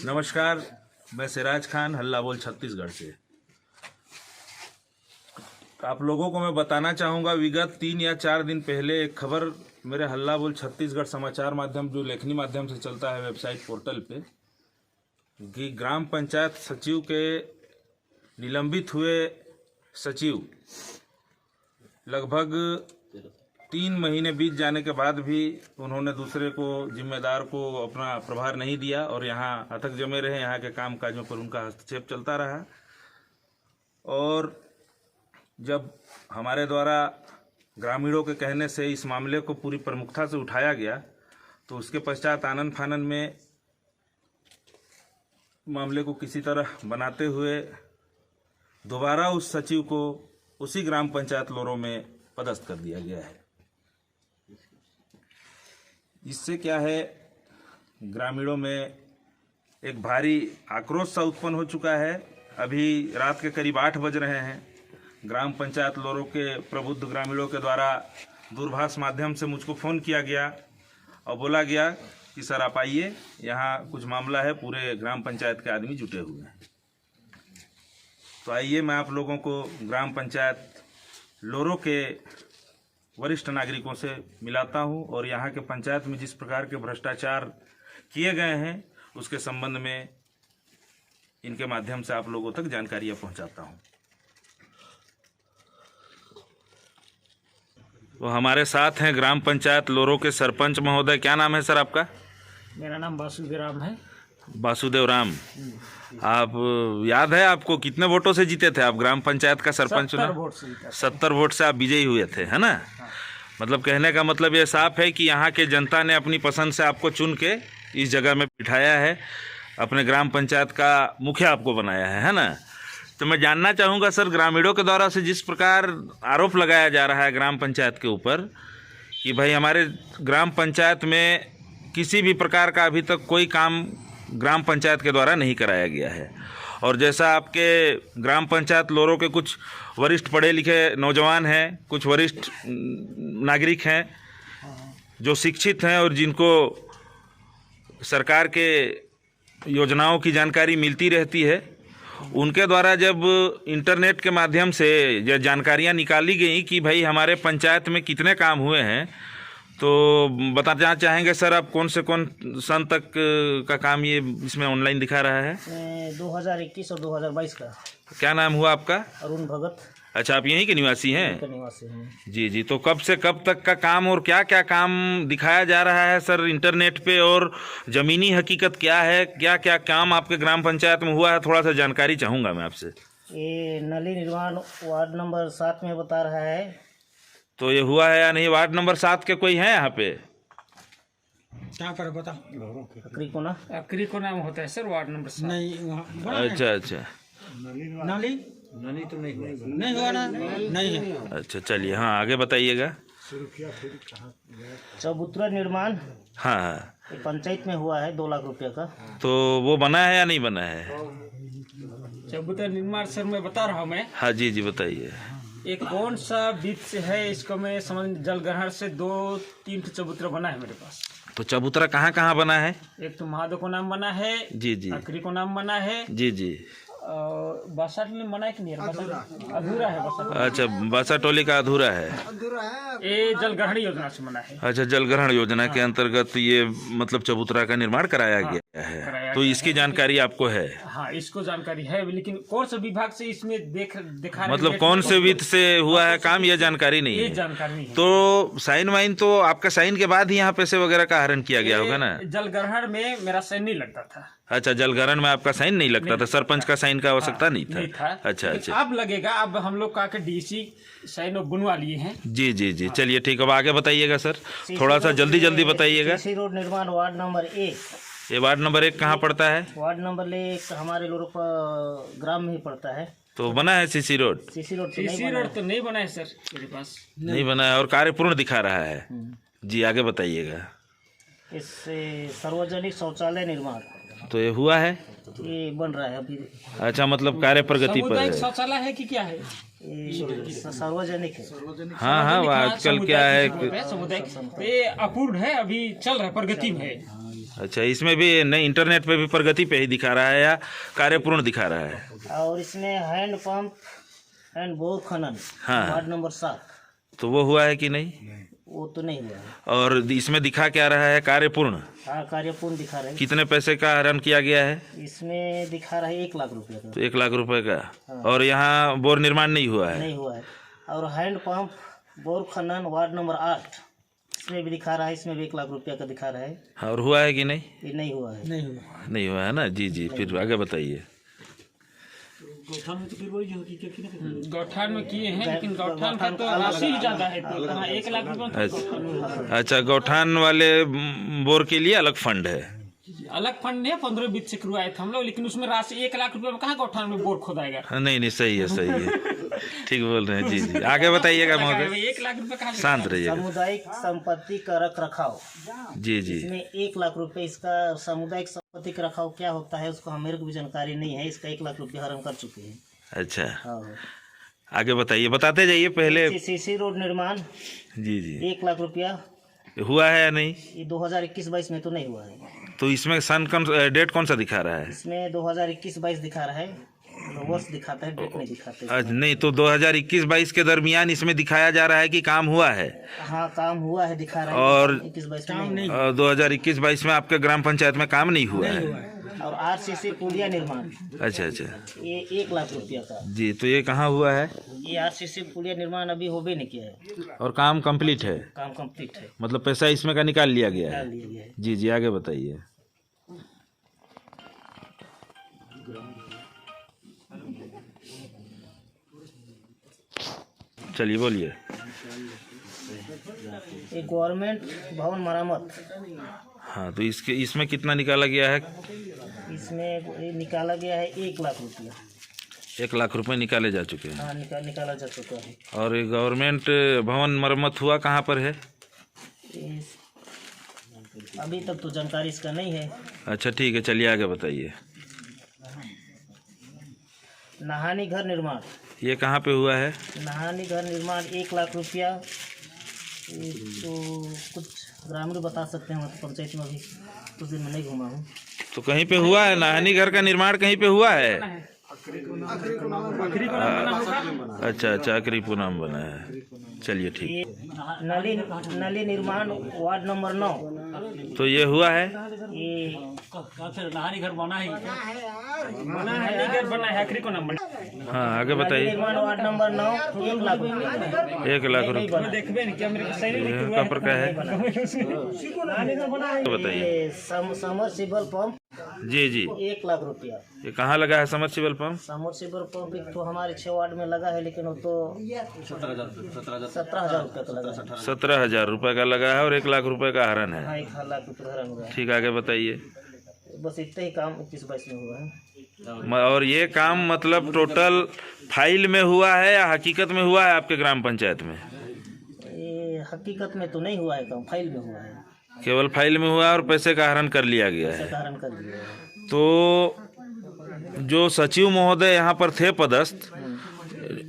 नमस्कार, मैं सिराज खान हल्ला बोल छत्तीसगढ़ से। आप लोगों को मैं बताना चाहूँगा, विगत 3 या 4 दिन पहले एक खबर मेरे हल्ला बोल छत्तीसगढ़ समाचार माध्यम जो लेखनी माध्यम से चलता है वेबसाइट पोर्टल पे, कि ग्राम पंचायत सचिव के निलंबित हुए सचिव लगभग 3 महीने बीत जाने के बाद भी उन्होंने दूसरे को जिम्मेदार को अपना प्रभार नहीं दिया और यहाँ अथक जमे रहे। यहाँ के काम काजों पर उनका हस्तक्षेप चलता रहा और जब हमारे द्वारा ग्रामीणों के कहने से इस मामले को पूरी प्रमुखता से उठाया गया तो उसके पश्चात आनन फानन में मामले को किसी तरह बनाते हुए दोबारा उस सचिव को उसी ग्राम पंचायत लोरो में पदस्थ कर दिया गया है। इससे क्या है, ग्रामीणों में एक भारी आक्रोश सा उत्पन्न हो चुका है। अभी रात के करीब 8 बज रहे हैं। ग्राम पंचायत लोरो के प्रबुद्ध ग्रामीणों के द्वारा दूरभाष माध्यम से मुझको फ़ोन किया गया और बोला गया कि सर आप आइए, यहाँ कुछ मामला है, पूरे ग्राम पंचायत के आदमी जुटे हुए हैं। तो आइए मैं आप लोगों को ग्राम पंचायत लोरो के वरिष्ठ नागरिकों से मिलाता हूं और यहाँ के पंचायत में जिस प्रकार के भ्रष्टाचार किए गए हैं उसके संबंध में इनके माध्यम से आप लोगों तक जानकारियां पहुंचाता हूं। वो हमारे साथ हैं ग्राम पंचायत लोरो के सरपंच महोदय। क्या नाम है सर आपका? मेरा नाम वासुदेव राम है। वासुदेव राम, आप याद है आपको कितने वोटों से जीते थे आप ग्राम पंचायत का सरपंच चुनाव? 70 वोट से आप विजयी हुए थे, है ना? मतलब कहने का मतलब ये साफ है कि यहाँ के जनता ने अपनी पसंद से आपको चुन के इस जगह में बिठाया है, अपने ग्राम पंचायत का मुखिया आपको बनाया है ना? तो मैं जानना चाहूँगा सर, ग्रामीणों के द्वारा से जिस प्रकार आरोप लगाया जा रहा है ग्राम पंचायत के ऊपर कि भाई हमारे ग्राम पंचायत में किसी भी प्रकार का अभी तक कोई काम ग्राम पंचायत के द्वारा नहीं कराया गया है, और जैसा आपके ग्राम पंचायत लोरो के कुछ वरिष्ठ पढ़े लिखे नौजवान हैं, कुछ वरिष्ठ नागरिक हैं जो शिक्षित हैं और जिनको सरकार के योजनाओं की जानकारी मिलती रहती है, उनके द्वारा जब इंटरनेट के माध्यम से यह जानकारियाँ निकाली गई कि भाई हमारे पंचायत में कितने काम हुए हैं, तो बताना चाहेंगे सर आप कौन सन तक का काम ये इसमें ऑनलाइन दिखा रहा है? 2021 और 2022 का। क्या नाम हुआ आपका? अरुण भगत। अच्छा, आप यहीं के निवासी हैं? निवासी हैं जी जी। तो कब से कब तक का काम और क्या क्या काम दिखाया जा रहा है सर इंटरनेट पे, और ज़मीनी हकीकत क्या है, क्या क्या काम आपके ग्राम पंचायत में हुआ है, थोड़ा सा जानकारी चाहूँगा मैं आपसे। ये नली निर्माण वार्ड नंबर 7 में बता रहा है। तो ये हुआ है या नहीं? वार्ड नंबर 7 के कोई है यहाँ पे? कहाँ पर बता? क्रिकोना में होता है सर, वार्ड नंबर 7। नहीं वहाँ। अच्छा अच्छा, नली तो नहीं हुआ ना, नहीं है। अच्छा चलिए, हाँ आगे बताइएगा। चबूतरा निर्माण, हाँ पंचायत में हुआ है 2 लाख रुपए का। तो वो बना है या नहीं बना है? चबूतरा निर्माण सर मैं बता रहा हूँ मैं। हाँ जी जी बताइए। एक कौन सा बीच से है इसको मैं समझ, जलग्रहण से 2-3 चबूतरा बना है मेरे पास। तो चबूतरा कहाँ कहाँ बना है? एक तो महादेव को नाम बना है, जी जी, अकरी को नाम बना है, जी जी, बासा टोली बना है कि नहीं? अधूरा है बासा। अच्छा, बासा टोली का अधूरा है। ये जलग्रहण योजना से बना है। अच्छा, जलग्रहण योजना के अंतर्गत ये मतलब चबूतरा का निर्माण कराया गया है। तो इसकी जानकारी आपको है? हाँ, इसको जानकारी है, लेकिन कौन सा विभाग से इसमें दिखा मतलब कौन से वित्त से हुआ है काम, यह जानकारी नहीं है। ये जानकारी नहीं है। तो साइन वाइन तो आपका साइन के बाद ही यहाँ पैसे वगैरह का आहरण किया गया होगा ना? जलग्रहण में मेरा साइन नहीं लगता था। अच्छा, जलग्रहण में आपका साइन नहीं लगता था, सरपंच का साइन का आवश्यकता नहीं था। अच्छा अच्छा, अब लगेगा। अब हम लोग का डीसी साइन बनवा लिए हैं। जी जी जी, चलिए ठीक है। अब आगे बताइएगा सर, थोड़ा सा जल्दी जल्दी बताइएगा। सीसी रोड निर्माण वार्ड नंबर 1। ये वार्ड नंबर 1 कहाँ पड़ता है? वार्ड नंबर 1 हमारे लोग ग्राम में ही पड़ता है। तो बना है सीसी रोड? सीसी रोड तो नहीं बना है सर, मेरे पास नहीं बना है और कार्य पूर्ण दिखा रहा है। जी आगे बताइएगा। इससे सार्वजनिक शौचालय निर्माण तो ये हुआ है, ये बन रहा है अभी। अच्छा, मतलब कार्य प्रगति पर है। शौचालय है कि क्या है? सार्वजनिक है। हाँ हाँ, वो आजकल क्या है, ये अपूर्ण है, अभी चल रहा है, प्रगति में है। अच्छा, इसमें भी नहीं, इंटरनेट पे भी प्रगति पे ही दिखा रहा है या कार्यपूर्ण दिखा रहा है? और इसमें हैंड पंप एंड बोर खनन हाँ। वार्ड नंबर 7 तो वो हुआ है कि नहीं? वो तो नहीं हुआ है। और इसमें दिखा क्या रहा है? कार्यपूर्ण। हाँ, कार्यपूर्ण दिखा रहा है। कितने पैसे का आहरण किया गया है? इसमें दिखा रहा है 1 लाख रुपए का। तो 1 लाख रुपए का। और यहाँ बोर निर्माण नहीं हुआ है? नहीं हुआ है। और हैंड पंप बोर खनन वार्ड नंबर 8 इसमें भी दिखा रहा है, इसमें भी 1 लाख रुपया का दिखा रहा है। और हुआ है कि नहीं? ये नहीं हुआ है। नहीं हुआ है ना। जी जी, फिर आगे बताइए। गौठान में किए हैं, लेकिन गौठान का तो राशि ही ज्यादा है, तो 1 लाख रुपये अच्छा, गौठान वाले बोर के लिए अलग फंड है? अलग फंड है, 15 बीच से करवाए थे हम लोग, लेकिन उसमें राशि 1 लाख रुपए में कहाँ गौठान में बोर खोदाएगा। नहीं नहीं, सही है सही है, ठीक बोल रहे हैं। जी जी, आगे बताइएगा महोदय। 1 लाख रुपए कहाँ? शांत रहिएगा। सामुदायिक संपत्ति का रख रखाव, जी जी। इसमें 1 लाख रुपए। इसका सामुदायिक संपत्ति का रखाव क्या होता है उसको मेरे को भी जानकारी नहीं है। इसका 1 लाख रुपए हरण कर चुके हैं। अच्छा, हाँ। आगे बताइए, बताते जाइए पहले। सीसी रोड निर्माण जी जी, 1 लाख रुपया हुआ है या नहीं? ये 2021-22 में तो नहीं हुआ है। तो इसमें सन कौन, डेट कौन सा दिखा रहा है? इसमें 2021-22 दिखा रहा है, वर्ष दिखाता है, डेट नहीं दिखाते। अच्छा, नहीं तो 2021-22 के दरमियान इसमें दिखाया जा रहा है कि काम हुआ है। हाँ, काम हुआ है दिखा रहा है। और 21-22 में नहीं। 2021-22 में आपके ग्राम पंचायत में काम नहीं हुआ है। और आरसीसी पुलिया निर्माण अच्छा अच्छा, ये 1 लाख रुपया का। जी, तो ये कहाँ हुआ है? ये आरसीसी पुलिया निर्माण अभी होबे नहीं किया है। और काम कंप्लीट है? काम कंप्लीट है, मतलब पैसा इसमें का निकाल लिया गया डाल है? दिया गया है। जी जी, आगे बताइए। चलिए बोलिए। ये गवर्नमेंट भवन मरम्मत, हाँ, तो इसमें कितना निकाला गया है? इसमें ये निकाला गया है 1 लाख रुपया। 1 लाख रुपए निकाले जा चुके हैं। हाँ, निकाला जा चुका है। और ये गवर्नमेंट भवन मरम्मत हुआ कहाँ पर है? इस अभी तक तो जानकारी इसका नहीं है। अच्छा ठीक है, चलिए आगे बताइए। नहानी घर निर्माण, ये कहाँ पे हुआ है? नहानी घर निर्माण 1 लाख रुपया। ये तो कुछ ग्रामीण बता सकते हैं, मतलब पंचायत में अभी कुछ दिन में नहीं घूमा हूँ। तो कहीं पे हुआ है नहानी घर का निर्माण, कहीं पे हुआ है? अच्छा अच्छा, आखिरी पूनम बना है। चलिए ठीक। ये नली निर्माण वार्ड नंबर 9, तो ये हुआ है? ये नहानी घर बना ही बना है, आखिरी को नंबर। हाँ, आगे नली बताइए। निर्माण वार्ड नंबर 9 1 लाख रुपया। 1 लाख रुपए देखबे नहीं क्या मेरे को सही नहीं कहाँ पर का है? बताइए। ये समरसिबल पंप जी जी, 1 लाख रुपया। ये कहाँ लगा है समरसिबल पंप? समरसिबल पंप एक तो हमारे 6 वार्ड में लगा है, लेकिन वो तो 17,000 रुपये का लगा है। 17,000 रुपए का लगा है और 1 लाख रुपए का हरण हाँ, है। 1 लाख रुपये हरण हुआ है। ठीक, आगे बताइए। बस इतना ही काम 21-22 में हुआ है। और ये काम मतलब टोटल फाइल में हुआ है या हकीकत में हुआ है आपके ग्राम पंचायत में? ये हकीकत में तो नहीं हुआ है काम, फाइल में हुआ है। केवल फाइल में हुआ है और पैसे का हरण कर लिया गया है। हरण कर दिया है। तो जो सचिव महोदय यहाँ पर थे पदस्थ,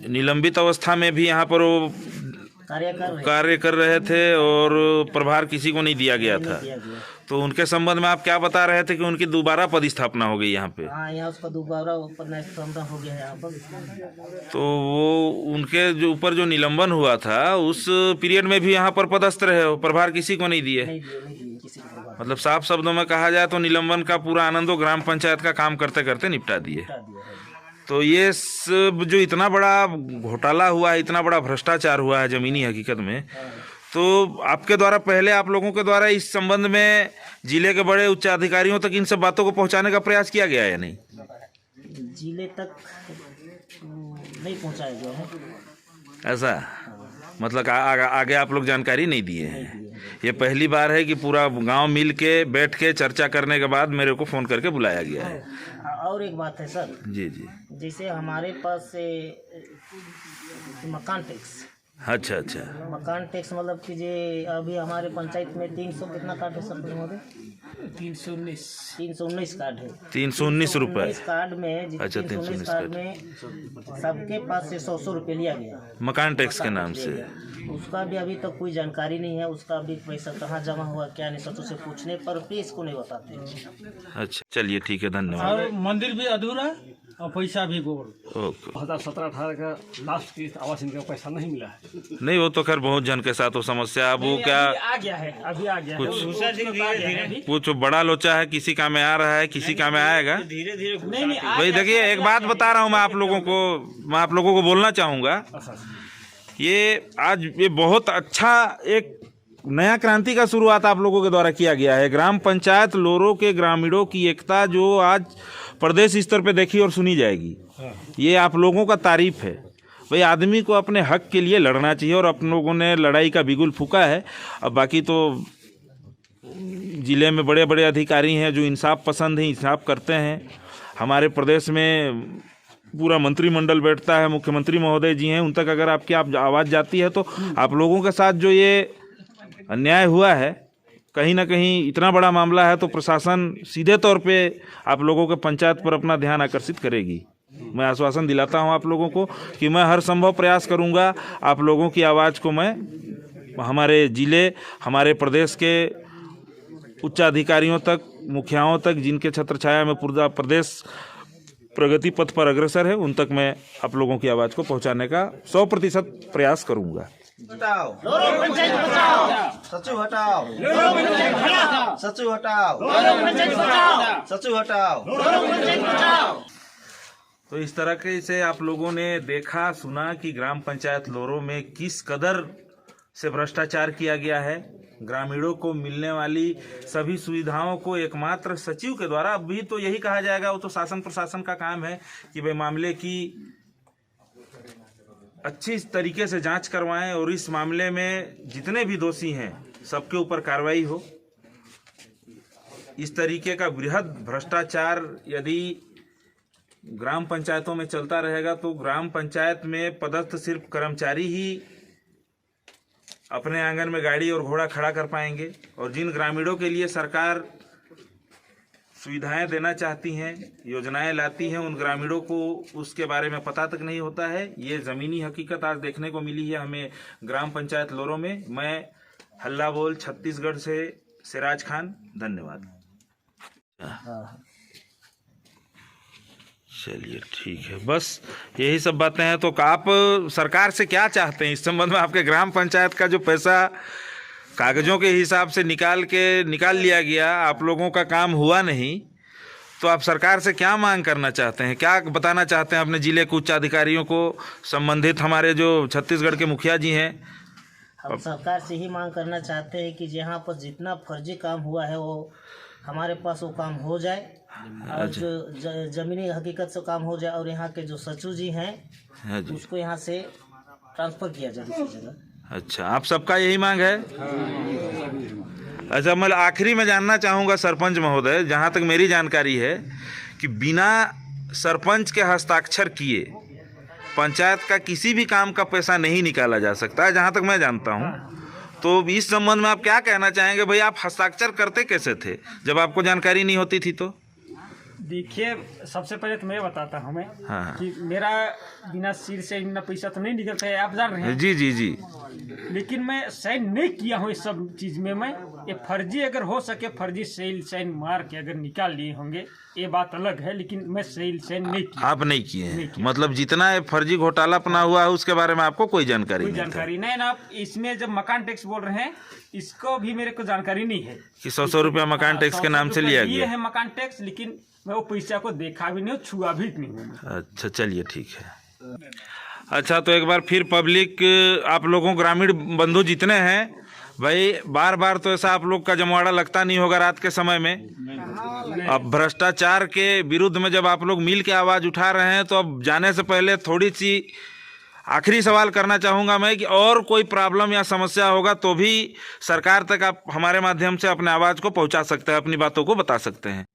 निलंबित अवस्था में भी यहाँ पर वो कार्य कर रहे थे और प्रभार किसी को नहीं दिया गया था। तो उनके संबंध में आप क्या बता रहे थे कि उनकी दोबारा पदस्थापना हो गई यहाँ पे? हाँ, यहाँ उसका दोबारा पदस्थापना हो गया है यहाँ पर। तो वो उनके जो ऊपर जो निलंबन हुआ था उस पीरियड में भी यहाँ पर पदस्थ रहे हो, प्रभार किसी को नहीं दिए? नहीं दिए किसी को प्रभार मतलब साफ शब्दों में कहा जाए तो निलंबन का पूरा आनंद ग्राम पंचायत का काम करते करते निपटा दिए। हटा दिया है। तो ये सब जो इतना बड़ा घोटाला हुआ है, इतना बड़ा भ्रष्टाचार हुआ है जमीनी हकीकत में, तो आपके द्वारा पहले आप लोगों के द्वारा इस संबंध में जिले के बड़े उच्च अधिकारियों तक इन सब बातों को पहुंचाने का प्रयास किया गया है या नहीं? जिले तक नहीं पहुंचाया गया है। ऐसा मतलब आगे आप लोग जानकारी नहीं दिए हैं? ये पहली बार है कि पूरा गांव मिल के बैठ के चर्चा करने के बाद मेरे को फ़ोन करके बुलाया गया है? और एक बात है सर। जी जी, जैसे हमारे पास से मकान टैक्स, अच्छा अच्छा, मकान टैक्स मतलब कि जे अभी हमारे पंचायत में 300 कितना काट है सर महोदय? 319 कार्ड है। 319 रुपये। इस कार्ड में अच्छा, 319 कार्ड में सबके पास से 100 रुपये लिया गया मकान टैक्स के नाम से। उसका भी अभी तक कोई जानकारी नहीं है, उसका भी पैसा कहाँ जमा हुआ क्या नहीं, सचू से पूछने पर भी इसको नहीं बताते। अच्छा चलिए ठीक है, धन्यवाद। और मंदिर भी अधूरा और पैसा भी गोल। ओके। 2017-18 का लास्ट किस्त आवास इनका पैसा नहीं मिला है। नहीं वो तो खैर बहुत जन के साथ वो समस्या, अब वो क्या आ गया है, अभी आ गया है। कुछ बड़ा लोचा है, किसी का में आ रहा है, किसी का में आएगा। धीरे धीरे नहीं भाई देखिए एक बात बता रहा हूँ मैं आप लोगों को बोलना चाहूँगा, ये आज ये बहुत अच्छा एक नया क्रांति का शुरुआत आप लोगों के द्वारा किया गया है। ग्राम पंचायत लोरो के ग्रामीणों की एकता जो आज प्रदेश स्तर पे देखी और सुनी जाएगी, ये आप लोगों का तारीफ है। भाई आदमी को अपने हक के लिए लड़ना चाहिए और अपन लोगों ने लड़ाई का बिगुल फूका है। अब बाकी तो ज़िले में बड़े बड़े अधिकारी हैं जो इंसाफ पसंद हैं, इंसाफ करते हैं। हमारे प्रदेश में पूरा मंत्रिमंडल बैठता है, मुख्यमंत्री महोदय जी हैं, उन तक अगर आपकी आवाज़ जाती है तो आप लोगों के साथ जो ये अन्याय हुआ है, कहीं ना कहीं इतना बड़ा मामला है तो प्रशासन सीधे तौर पे आप लोगों के पंचायत पर अपना ध्यान आकर्षित करेगी। मैं आश्वासन दिलाता हूं आप लोगों को कि मैं हर संभव प्रयास करूंगा आप लोगों की आवाज़ को मैं हमारे ज़िले, हमारे प्रदेश के उच्चाधिकारियों तक, मुखियाओं तक, जिनके छत्रछाया में पूरा प्रदेश प्रगति पथ पर अग्रसर है, उन तक मैं आप लोगों की आवाज़ को पहुंचाने का 100% प्रयास करूंगा। हटाओ सचिव हटाओ, सचिव हटाओ, सचिव हटाओ। तो इस तरह के से आप लोगों ने देखा सुना कि ग्राम पंचायत लोरो में किस कदर से भ्रष्टाचार किया गया है। ग्रामीणों को मिलने वाली सभी सुविधाओं को एकमात्र सचिव के द्वारा, अभी तो यही कहा जाएगा, वो तो शासन प्रशासन का काम है कि भाई मामले की अच्छी तरीके से जांच करवाएं और इस मामले में जितने भी दोषी हैं सबके ऊपर कार्रवाई हो। इस तरीके का बृहद भ्रष्टाचार यदि ग्राम पंचायतों में चलता रहेगा तो ग्राम पंचायत में पदस्थ सिर्फ कर्मचारी ही अपने आंगन में गाड़ी और घोड़ा खड़ा कर पाएंगे, और जिन ग्रामीणों के लिए सरकार सुविधाएं देना चाहती हैं, योजनाएं लाती हैं, उन ग्रामीणों को उसके बारे में पता तक नहीं होता है। ये ज़मीनी हकीकत आज देखने को मिली है हमें ग्राम पंचायत लोरो में। मैं हल्ला बोल छत्तीसगढ़ से सिराज खान, धन्यवाद। चलिए ठीक है, बस यही सब बातें हैं। तो आप सरकार से क्या चाहते हैं इस संबंध में? आपके ग्राम पंचायत का जो पैसा कागजों के हिसाब से निकाल लिया गया, आप लोगों का काम हुआ नहीं, तो आप सरकार से क्या मांग करना चाहते हैं, क्या बताना चाहते हैं अपने ज़िले के उच्च अधिकारियों को, संबंधित हमारे जो छत्तीसगढ़ के मुखिया जी हैं? हम सरकार से ही मांग करना चाहते हैं कि जहाँ पर जितना फर्जी काम हुआ है वो हमारे पास वो काम हो जाए, और जो ज़मीनी हकीकत से काम हो जाए, और यहाँ के जो सचिव जी हैं उसको यहाँ से ट्रांसफ़र किया जाए दूसरी जगह। अच्छा, आप सबका यही मांग है? अच्छा, मैं आखिरी में जानना चाहूँगा सरपंच महोदय, जहाँ तक मेरी जानकारी है कि बिना सरपंच के हस्ताक्षर किए पंचायत का किसी भी काम का पैसा नहीं निकाला जा सकता है, जहाँ तक मैं जानता हूँ। तो इस संबंध में आप क्या कहना चाहेंगे? भाई आप हस्ताक्षर करते कैसे थे जब आपको जानकारी नहीं होती थी? तो देखिए, सबसे पहले तो मैं बताता हूँ हाँ। कि मेरा बिना सिर से बिना पैसा तो नहीं निकलता है, आप जान रहे हैं। जी जी जी। लेकिन मैं साइन नहीं किया हूँ इस सब चीज़ में। मैं ये फर्जी अगर हो सके, फर्जी सेल साइन मार के अगर निकाल लिए होंगे ये बात अलग है, लेकिन मैं सेल साइन नहीं किया। आप नहीं किए हैं? मतलब जितना फर्जी घोटाला अपना हुआ है उसके बारे में आपको कोई जानकारी नहीं ना। इसमें जब मकान टैक्स बोल रहे हैं, इसको भी मेरे को जानकारी नहीं है कि 100 रुपया मकान टैक्स के नाम से लिया गया है मकान टैक्स, लेकिन मैं वो पैसा को देखा भी नहीं, छुआ भी नहीं। अच्छा चलिए ठीक है। अच्छा, तो एक बार फिर पब्लिक, आप लोगों ग्रामीण बंधु जितने हैं भाई, बार बार तो ऐसा आप लोग का जमवाड़ा लगता नहीं होगा रात के समय में। अब भ्रष्टाचार के विरुद्ध में जब आप लोग मिल के आवाज़ उठा रहे हैं, तो अब जाने से पहले थोड़ी सी आखिरी सवाल करना चाहूँगा मैं कि और कोई प्रॉब्लम या समस्या होगा तो भी सरकार तक आप हमारे माध्यम से अपने आवाज़ को पहुँचा सकते हैं, अपनी बातों को बता सकते हैं।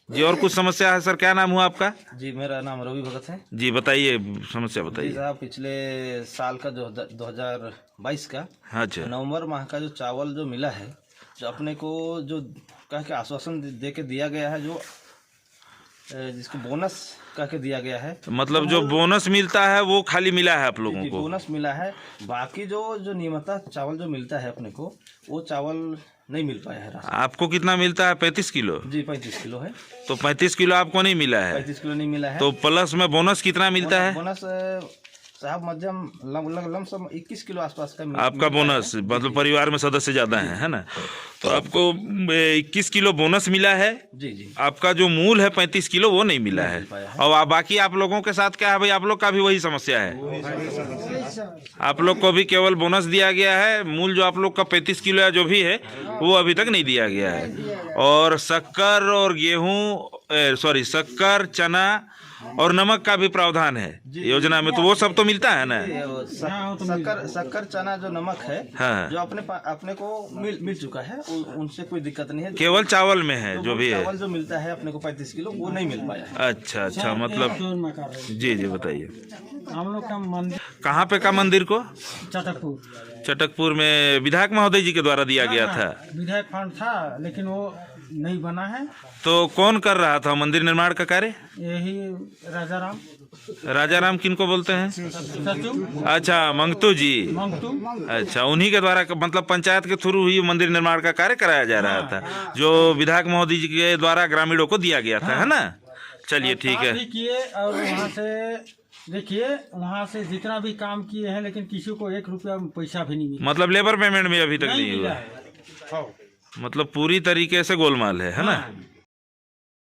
जी, और कुछ समस्या है सर? क्या नाम हुआ आपका? जी, मेरा नाम रवि भगत है। जी बताइए, समस्या बताइए। साहब, पिछले साल का जो 2022 का अच्छा, नवंबर माह का जो चावल जो मिला है, जो अपने को जो कह के आश्वासन दे के दिया गया है, जो जिसको बोनस कह के दिया गया है। मतलब जो बोनस मिलता है वो खाली मिला है आप लोगों जी, को? बोनस मिला है। बाकी जो नियमित चावल जो मिलता है अपने को, वो चावल नहीं मिल पाया है। आपको कितना मिलता है? 35 किलो? जी 35 किलो है। तो 35 किलो आपको नहीं मिला है? 35 किलो नहीं मिला है। तो प्लस में बोनस कितना मिलता है? बोनस साहब मध्यम लमसम 21 किलो आसपास का आपका बोनस मतलब परिवार में सदस्य ज्यादा है ना? तो आपको 21 किलो बोनस मिला है। जी जी। आपका जो मूल है 35 किलो वो नहीं मिला है। और बाकी आप लोगों के साथ क्या है भाई? आप लोग का भी वही समस्या है? आप लोग को भी केवल बोनस दिया गया है, मूल जो आप लोग का 35 किलो या जो भी है वो अभी तक नहीं दिया गया है। और शक्कर और गेहूँ शक्कर, चना और नमक का भी प्रावधान है योजना में, तो वो सब तो मिलता है ना? शक्कर चना जो नमक है, हाँ। जो अपने को मिल चुका है, उनसे कोई दिक्कत नहीं है। केवल चावल में है जो भी है। चावल जो मिलता है अपने को 35 किलो, वो नहीं मिल पाया है। अच्छा मतलब जी जी बताइए। हम लोग का मंदिर कहाँ पे का मंदिर को? चटकपुर चटकपुर में विधायक महोदय जी के द्वारा दिया गया था। विधायक फंड था, लेकिन वो नहीं बना है। तो कौन कर रहा था मंदिर निर्माण का कार्य? यही राजाराम। राजाराम किनको बोलते हैं? सचू अच्छा मंगतू जी। मंगतू। अच्छा उन्हीं के द्वारा मतलब पंचायत के थ्रू ही मंदिर निर्माण का कार्य कराया जा रहा था, जो विधायक महोदय जी के द्वारा ग्रामीणों को दिया गया था, है ना? चलिए ठीक है। किए और वहाँ से देखिए, वहाँ से जितना भी काम किए हैं, लेकिन किसी को 1 रुपया पैसा भी नहीं मिला। मतलब लेबर पेमेंट भी अभी तक नहीं हुआ? मतलब पूरी तरीके से गोलमाल है ना?